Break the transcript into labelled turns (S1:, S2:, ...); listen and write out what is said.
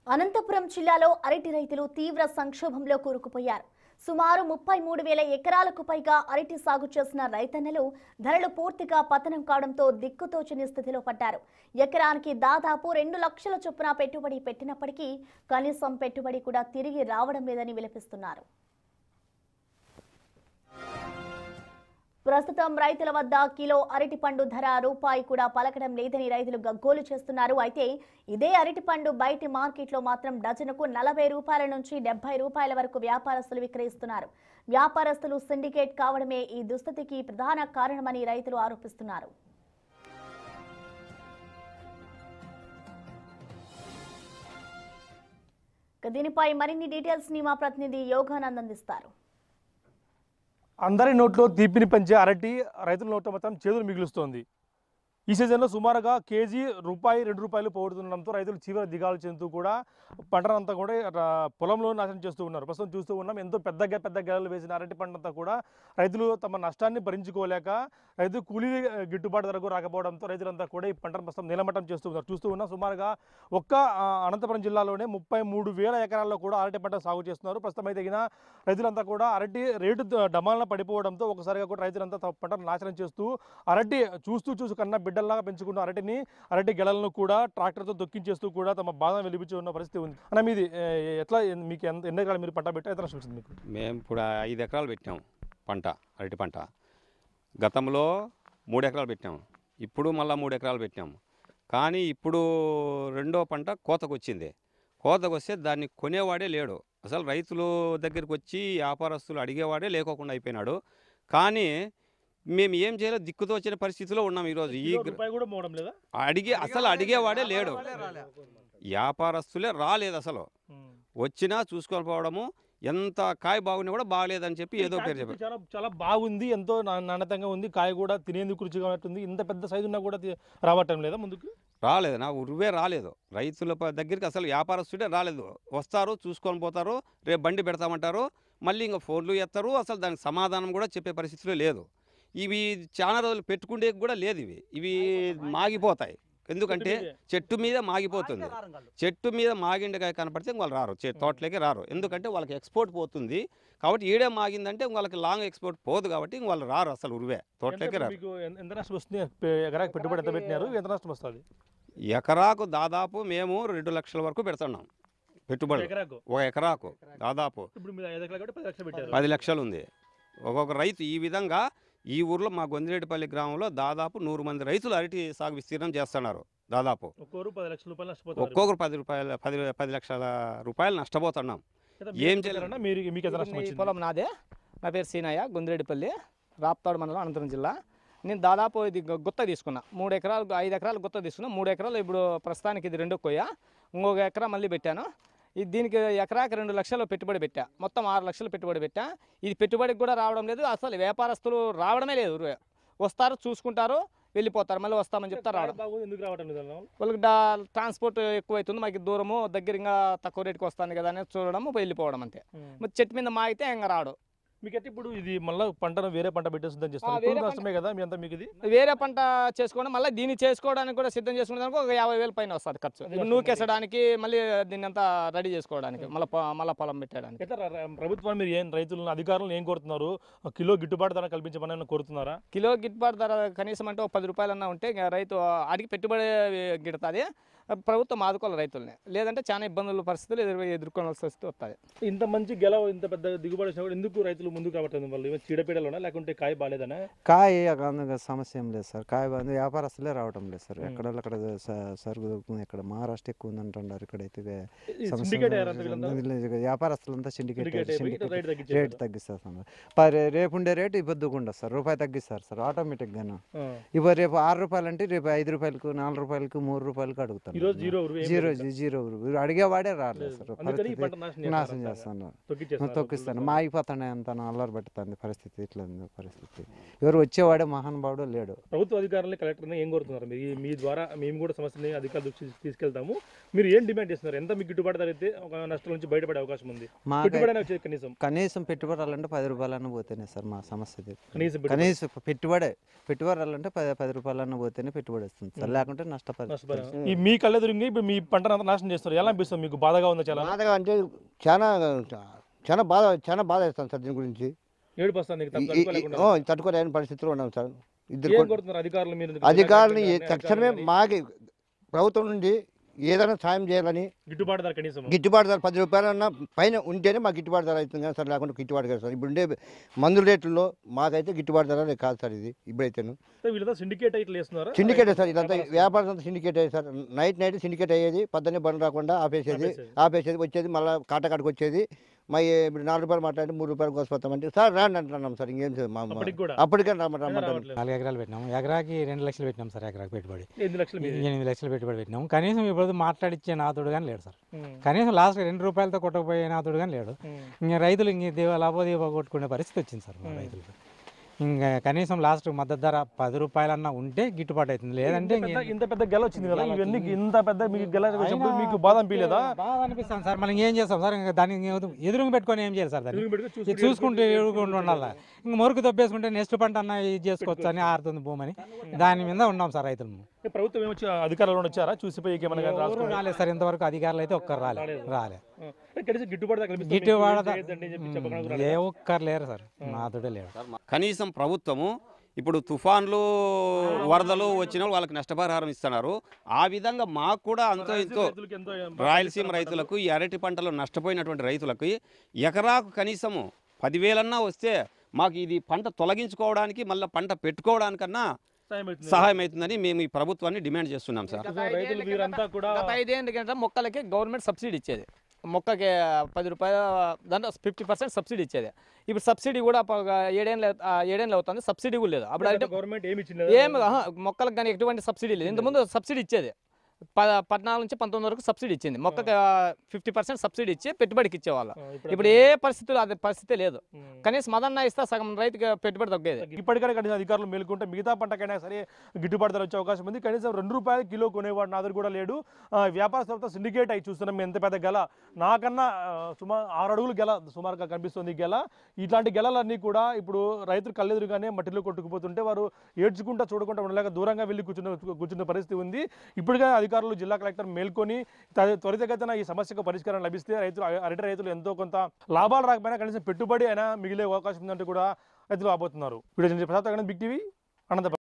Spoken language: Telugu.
S1: అనంతపురం జిల్లాలో అరటి రైతులు తీవ్ర సంక్షోభంలో కూరుకుపోయారు. సుమారు 33,000 ఎకరాలకు పైగా అరటి సాగు చేసిన రైతన్నలు ధరలు పూర్తిగా పతనం కావడంతో దిక్కుతోచని స్థితిలో పడ్డారు. ఎకరానికి దాదాపు 2 లక్షల చొప్పున పెట్టుబడి పెట్టినప్పటికీ కనీసం పెట్టుబడి కూడా తిరిగి రావడం లేదని విలపిస్తున్నారు. ప్రస్తుతం రైతుల వద్ద కిలో అరటి పండు ధర రూపాయి కూడా పలకడం లేదని రైతులు గగ్గోలు చేస్తున్నారు. అయితే ఇదే అరటి పండు బయటి మార్కెట్లో మాత్రం డజనుకు 40 రూపాయల నుంచి 70 రూపాయల వరకు వ్యాపారస్తులు విక్రయిస్తున్నారు. వ్యాపారస్తులు సిండికేట్ కావడమే ఈ దుస్థితికి ప్రధాన కారణమని రైతులు ఆరోపిస్తున్నారు. దీనిపై మరిన్ని డీటెయిల్స్ ని మా ప్రతినిధి యోగానంద్ అందిస్తారు.
S2: అందరి నోట్లో తీపిని పెంచే అరటి రైతుల నోట్లో మొత్తం చేదులు మిగులుస్తోంది. ఈ సీజన్లో సుమారుగా కేజీ ₹2 పోగొడుతుండడంతో రైతులు తీవ్ర దిగాలు చెందుతూ కూడా పంటనంతా కూడా పొలంలో నాశనం చేస్తూ ఉన్నారు. ప్రస్తుతం చూస్తూ ఉన్నాం, ఎంతో పెద్ద గెలలు వేసిన అరటి పంటంతా కూడా రైతులు తమ నష్టాన్ని భరించుకోలేక రైతు కూలీ గిట్టుబాటు ధరకు రాకపోవడంతో రైతులంతా కూడా ఈ పంటను ప్రస్తుతం నిలమట్టం చేస్తూ ఉన్నారు. చూస్తూ ఉన్నాం, సుమారుగా ఒక్క అనంతపురం జిల్లాలోనే 33,000 ఎకరాల్లో కూడా అరటి పంట సాగు చేస్తున్నారు. ప్రస్తుతం అయితే రైతులంతా కూడా అరటి రేటు డమాలన పడిపోవడంతో ఒకసారిగా కూడా రైతులంతా తమ పంటను నాశనం చేస్తూ అరటి చూస్తూ కన్నా బిడ్డల్లాగా పెంచుకున్న అరటి గెలలను కూడా ట్రాక్టర్తో దొక్కించేస్తూ కూడా తమ బాధను వెలిపించి ఉన్న పరిస్థితి ఉంది. అన్న మీది ఎట్లా, మీకు ఎన్ని ఎకరాలు మీరు పంట పెట్టా, ఎంత నష్టం వచ్చింది మీకు?
S3: మేము ఇప్పుడు 5 ఎకరాలు పెట్టాం పంట, అరటి పంట. గతంలో 3 ఎకరాలు పెట్టాము, ఇప్పుడు మళ్ళీ 3 ఎకరాలు పెట్టాము. కానీ ఇప్పుడు రెండో పంట కోతకు వచ్చింది. కోతకు వస్తే దాన్ని కొనేవాడే లేడు. అసలు రైతుల దగ్గరికి వచ్చి వ్యాపారస్తులు అడిగేవాడే లేకోకుండా అయిపోయినాడు. కానీ మేము ఏం చేయాలో దిక్కుతో వచ్చిన పరిస్థితిలో ఉన్నాం ఈరోజు. అసలు అడిగేవాడే లేడు, వ్యాపారస్తులే రాలేదు. అసలు వచ్చినా చూసుకొని పోవడము, ఎంత కాయ బాగున్నా కూడా బాగలేదని చెప్పి ఏదో పేరు చెప్పారు.
S2: చాలా బాగుంది, ఎంతో నాణ్యతంగా ఉంది, కాయ కూడా తినేందుకు రుచిగా ఉన్నట్టుంది. ఇంత పెద్ద సైజు ఉన్నా కూడా రావటం లేదా, ముందుకు
S3: రాలేదు. నా ఉరువే రాలేదు, రైతుల దగ్గరికి అసలు వ్యాపారస్తుడే రాలేదు. వస్తారు, చూసుకొని పోతారు, రేపు బండి పెడతామంటారు, మళ్ళీ ఇంకా ఫోన్లు ఎత్తారు. అసలు దానికి సమాధానం కూడా చెప్పే పరిస్థితిలో లేదు. ఇవి చాలా రోజులు పెట్టుకుంటే కూడా లేదు. ఇవి మాగిపోతాయి, ఎందుకంటే చెట్టు మీద మాగిపోతుంది. చెట్టు మీద మాగిండకాయ కనపడితే వాళ్ళు రారు, తోటలోకి రారు. ఎందుకంటే వాళ్ళకి ఎక్స్పోర్ట్ పోతుంది కాబట్టి. ఈడే మాగిందంటే వాళ్ళకి లాంగ్ ఎక్స్పోర్ట్ పోదు కాబట్టి వాళ్ళు రారు, అసలు ఉరువే తోటలోకి రారు.
S2: ఎంత నష్టం వస్తుంది? ఎకరాకు పెట్టుబడి ఎంత పెట్టినారు, ఎంత నష్టం వస్తుంది?
S3: ఎకరాకు దాదాపు మేము 2 లక్షల వరకు పెడుతున్నాం పెట్టుబడి. ఒక ఎకరాకు దాదాపు 10 లక్షలు ఉంది ఒక్కొక్క రైతు. ఈ విధంగా ఈ ఊర్లో మా గొందిరెడ్డిపల్లి గ్రామంలో దాదాపు 100 మంది రైతులు అరటి సాగు విస్తీర్ణం చేస్తున్నారు. దాదాపు ఒక్కొక్కరు 10 లక్షల రూపాయలు నష్టపోతున్నాం. ఏం చేయాలన్నా
S4: పొలం నాదే. నా పేరు సీనయ్య, గొందిరెడ్డిపల్లి, రాప్తాడు మండలం, అనంతపురం జిల్లా. నేను దాదాపు ఇది గుత్త తీసుకున్నా. 3 ఎకరాలు 5 ఎకరాలు గుత్త తీసుకున్నా. 3 ఎకరాలు ఇప్పుడు ప్రస్తుతానికి ఇది 2 కొయ్య, ఇంకొక ఎకరా మళ్ళీ పెట్టాను. ఇది దీనికి ఎకరాకి 2 లక్షలు పెట్టుబడి పెట్టా, మొత్తం 6 లక్షలు పెట్టుబడి పెట్టా. ఇది పెట్టుబడికి కూడా రావడం లేదు, అసలు వ్యాపారస్తులు రావడమే లేదు. వస్తారు, చూసుకుంటారు, వెళ్ళిపోతారు, మళ్ళీ వస్తామని చెప్తారు. వాళ్ళకి ట్రాన్స్పోర్ట్ ఎక్కువ అవుతుంది, మాకు దూరము, దగ్గర ఇంకా తక్కువ రేటుకి వస్తుంది కదా అని చూడడం, వెళ్ళిపోవడం అంతే. మరి చెట్టు మీద మాగితే ఇంకా రాడు.
S2: మీకైతే ఇప్పుడు ఇది మళ్ళీ పంటను వేరే పంట పెట్టే సిద్ధం చేస్తారు, నష్టమే కదా మీ అంతా? మీకు ఇది
S4: వేరే పంట చేసుకోవడం, మళ్ళీ దీన్ని చేసుకోవడానికి కూడా సిద్ధం చేసుకునేదానికి ఒక 50,000 పైన వస్తుంది ఖర్చు. నూకేసడానికి, మళ్ళీ దీన్ని అంతా రెడీ చేసుకోవడానికి, మళ్ళీ పొలం పెట్టడానికి.
S2: ప్రభుత్వం మీరు ఏం రైతులను, అధికారులను ఏం కోరుతున్నారు? కిలో గిట్టుబాటు ధర కల్పించమని కోరుతున్నారా?
S4: కిలో గిట్టుబాటు ధర కనీసం అంటే ఒక 10 రూపాయలన్నా ఉంటే రైతు అడిగి పెట్టుబడి గిడుతుంది. ప్రభుత్వం ఆదుకోవాలి రైతుల్ని, లేదంటే చాలా ఇబ్బందుల పరిస్థితులు ఎదుర్కోవాల్సి వస్తుంది.
S2: ఇంత మంచి గెలవ, ఇంత పెద్ద దిగుబడి వచ్చినా కూడా ఎందుకు రైతులు ముందుకు రావట్లేదు? వాళ్ళు చీడపీడలోనా, లేకుంటే కాయ బాగాలేదనా?
S5: కాయ సమస్య ఏం లేదు సార్, కాయ బాగుంది, వ్యాపారస్తులే రావటం లేదు సార్. అక్కడ సరుకు దొరుకుతుంది, ఇక్కడ మహారాష్ట్ర ఎక్కువ ఉంది అంటున్నారు. ఇక్కడైతే వ్యాపారస్తులంతా సిండికేట్ రేటు తగ్గిస్తారు సార్. రేపు ఉండే రేటు ఇప్పుడు ఉండదు సార్, రూపాయి తగ్గిస్తారు సార్ ఆటోమేటిక్ గాను. ఇప్పుడు రేపు 6 రూపాయలు అంటే రేపు 5 రూపాయలకు, 4 రూపాయలకు, 3 రూపాయలకు అడుగుతారు. జీరో అడిగేవాడే రాలేదు సార్. నాశనం చేస్తాను, తొక్కిస్తాను, మాగిపోతాను, అంత అల్లరి పెట్టుతుంది పరిస్థితి. ఇట్లా పరిస్థితి, ఎవరు వచ్చేవాడే మహానుభావుడు లేడు.
S2: ప్రభుత్వ అధికారులు, కలెక్టర్ని ఏం కోరుతున్నారు? మీ ద్వారా మేము కూడా సమస్యని అధికారులు తీసుకెళ్తాము. మీరు ఏం డిమాండ్ చేస్తున్నారు? ఎంత మీకు గిట్టుబాటు ధర అయితే ఒక నష్టం నుంచి బయటపడే అవకాశం ఉంది?
S5: కనీసం పెట్టుబడాలంటే 10 రూపాయలన్నా పోతేనే సార్ మా సమస్య. కనీసం పెట్టుబడాలంటే 10 రూపాయలన్నా పోతేనే పెట్టుబడి వస్తుంది సార్, లేకుంటే నష్టపరిస్థితి.
S2: కళ్ళెదురుంగి ఇప్పుడు మీ పంటను అంతా నాశనం చేస్తారు. ఎలా అనిపిస్తుంది మీకు? బాధగా ఉందా? చాలా
S6: బాధగా అంటే చాలా చాలా బాధ వేస్తాను సార్ దీని గురించి.
S2: ఏడుపు వస్తుంది నీకు తట్టుకోలేకుండా.
S6: తట్టుకోలేని పరిస్థితిలో ఉన్నాం సార్.
S2: ఏం
S6: ఇద్దరు
S2: కోరుతున్నారు అధికారులు? మీరు
S6: అధికారులు తక్షణమే మాకి ప్రభుత్వం నుండి ఏదైనా సాయం చేయాలని,
S2: గిట్టుబాటు ధర కనీసం
S6: గిట్టుబాటు ధర 10 రూపాయలన్నా పైన ఉంటేనే మాకు గిట్టుబాటు ధర అవుతుంది కానీ సార్, లేకుండా గిట్టుబాటు కాదు సార్. ఇప్పుడు ఉండే మందుల రేట్లలో మాకైతే గిట్టుబాటు ధర కాదు సార్ ఇది ఇప్పుడైతేను.
S2: వీళ్ళతో సిండికేట్ ఇట్లా చేస్తున్నారా?
S6: సిండికేట్ సార్, ఇదంతా వ్యాపారం అంతా సిండికేట్ అయ్యేది సార్. నైట్ సిండికేట్ అయ్యేది, పొద్దున్నే బండి రాకుండా ఆపేసేది వచ్చేది, మళ్ళీ కాటకాడికి వచ్చేది. మా ఇప్పుడు 4 రూపాయలు మాట్లాడి 3 రూపాయలు కోసిపోతామంటే సార్ రాండి అంటున్నాం సార్. ఇంకేం అప్పటికే రమ్మంటాం.
S7: 4 ఎకరాలు పెట్టినాము, ఎకరాకి 2 లక్షలు పెట్టినాం సార్. ఎకరాకి పెట్టుబడి
S2: 8 లక్షలు
S7: పెట్టుబడి పెట్టినాము. కనీసం ఇప్పుడు మాట్లాడిచ్చే నాతుడు కానీ లేడు సార్. కనీసం లాస్ట్ 2 రూపాయలతో కొట్టకపోయే నాతుడు కానీ లేడు. ఇంకా రైతులు ఇంక లాభోదీప కొట్టుకునే పరిస్థితి వచ్చింది సార్ మా రైతులకు. ఇంకా కనీసం లాస్ట్ మద్దతు ధర 10 రూపాయలన్నా ఉంటే గిట్టుబాటు అవుతుంది. లేదంటే
S2: ఇంత పెద్ద గెల వచ్చింది కదా, ఇవన్నీ ఇంత పెద్ద మీకు గెల వచ్చినప్పుడు మీకు బాధ అనిపించలేదా?
S7: బాధ అనిపిస్తాను సార్. మనం ఏం చేస్తాం సార్? ఇంకా దానికి ఎదురుగా పెట్టుకొని ఏం చేయాలి సార్? దాన్ని చూసుకుంటూ ఎదుర్కొంటూ ఉండాలి. ఇంక మురుకు దొబ్బేసుకుంటే నెక్స్ట్ పంట అన్న ఇది చేసుకోవచ్చు అని ఆరుతుంది భూమని దాని మీద ఉన్నాం సార్ రైతులు.
S2: ప్రభుత్వం ఏమొచ్చి అధికారులు వచ్చారా చూసిపోయి?
S7: రాలేదు సార్ ఇంతవరకు. అధికారులు అయితే ఒక్కరు రాలే.
S2: గిట్టుబాటు
S7: ఏ ఒక్కరు లేరు సార్, నాతోటే లేరు.
S3: కనీసం ప్రభుత్వము ఇప్పుడు తుఫాన్లు వరదలు వచ్చిన వాళ్ళకి నష్టపరిహారం ఇస్తున్నారు. ఆ విధంగా మాకు కూడా అంతో ఇంతో రాయలసీమ రైతులకు ఈ అరటి పంటలు నష్టపోయినటువంటి రైతులకు ఎకరాకు కనీసము 10,000 వస్తే మాకు ఇది పంట తొలగించుకోవడానికి మళ్ళీ పంట పెట్టుకోవడానికన్నా సహాయం అవుతుందని మేము ఈ ప్రభుత్వాన్ని డిమాండ్ చేస్తున్నాం సార్.
S4: గత 5 ఏళ్ళ కింద మొక్కలకి గవర్నమెంట్ సబ్సిడీ ఇచ్చేది. మొక్కకి 10 రూపాయలు దాంట్లో 50% సబ్సిడీ ఇచ్చేది. ఇప్పుడు సబ్సిడీ కూడా 7 ఏళ్ళు అవుతుంది, సబ్సిడీ కూడా లేదు. అప్పుడు
S2: గవర్నమెంట్
S4: ఏమి మొక్కలకు కానీ ఎటువంటి సబ్సిడీ లేదు. ఇంతకుముందు సబ్సిడీ ఇచ్చేది 14 నుంచి 19 వరకు సబ్సిడీ ఇచ్చింది. మొక్కకి 50% సబ్సిడీ ఇచ్చి పెట్టుబడికి ఇచ్చేవాళ్ళు. ఇప్పుడు ఏ పరిస్థితులు అది పరిస్థితి లేదు. కనీసం మదన్న ఇస్తే సగం రైతుకి పెట్టుబడి తగ్గేది.
S2: ఇప్పటికైనా కనీసం అధికారులు మేలుకుంటే మిగతా పంటకైనా సరే గిట్టుబాటు ధర వచ్చే అవకాశం ఉంది. కనీసం 2 రూపాయలు కిలో కొనేవాడు నాదురు కూడా లేడు. వ్యాపార సంస్థ సిండికేట్ అయి చూస్తున్నాం. ఎంత పెద్ద గెల, నాకన్నా సుమారు 6 అడుగులు గెల సుమారుగా కనిపిస్తుంది గెల. ఇట్లాంటి గెలలన్నీ కూడా ఇప్పుడు రైతులు కళ్ళెదురుగానే మట్టిలో కొట్టుకుపోతుంటే వారు ఏడ్చుకుంటా చూడకుండా ఉండలేక దూరంగా వెళ్ళి కూర్చున్న పరిస్థితి ఉంది. ఇప్పటికైనా అధికారులు, జిల్లా కలెక్టర్ మేల్కొని త్వరితగతిన ఈ సమస్యకు పరిష్కారం లభిస్తే అరటి రైతులు ఎంతో కొంత లాభాలు రాకపోయినా కనీసం పెట్టుబడి అయినా మిగిలే అవకాశం ఉందంటూ కూడా రైతులు ఆబోతున్నారు. Video Prasad big TV Anantapuram.